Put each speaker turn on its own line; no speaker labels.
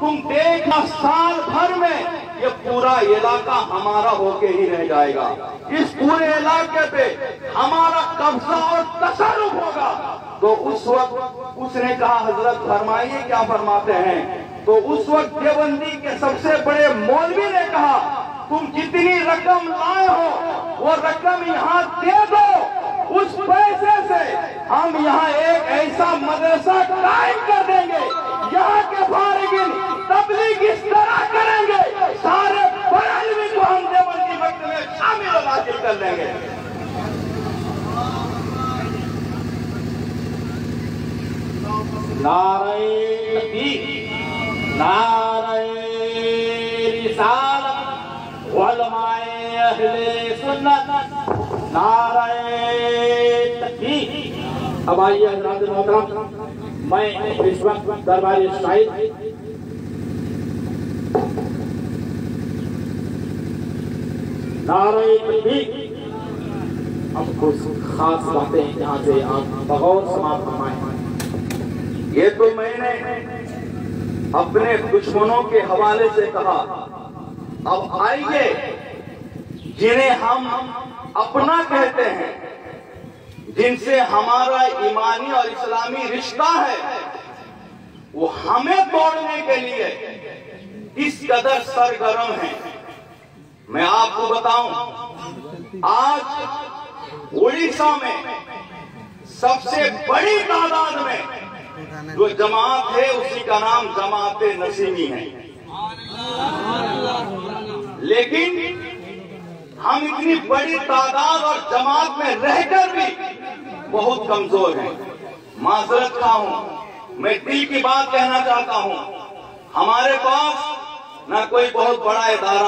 तुम देखना साल भर में ये पूरा इलाका हमारा होके ही रह जाएगा। इस पूरे इलाके पे हमारा कब्जा और तसर्रुफ होगा। तो उस वक्त उसने कहा, हजरत फरमाइए क्या फरमाते हैं? तो उस वक्त देवबंदी के सबसे बड़े मौलवी ने कहा, तुम जितनी रकम लाए हो वो रकम यहाँ दे दो, उस पैसे से हम यहाँ एक ऐसा मदरसा कायम कर देंगे, यहाँ के फारिगिन तबलीग इस तरह करेंगे, सारे बरेलवी को हम देवबंदी वक्त में शामिल और हासिल कर लेंगे।
नारे तकबीर, नारे रिसालत, उलमाए अहले सुन्नत, नारे तकबीर। अब आइए हज़रात मोहतरम, मैं इस वक्त दरबार शाहिद नारे तकबीर। अब कुछ खास बातें यहाँ से आप बगौर समाप्त फरमाएं।
ये तो मैंने अपने दुश्मनों के हवाले से कहा। अब आइए जिन्हें हम अपना कहते हैं, जिनसे हमारा ईमानी और इस्लामी रिश्ता है, वो हमें तोड़ने के लिए किस कदर सरगर्म है। मैं आपको बताऊं, आज उड़ीसा में सबसे बड़ी तादाद में जो जमात है उसी का नाम जमात नसीमी है। लेकिन हम इतनी बड़ी तादाद और जमात में रहकर भी बहुत कमजोर हैं। माजरत खा हूं, मैं दिल की बात कहना चाहता हूं, हमारे पास ना कोई बहुत बड़ा इदारा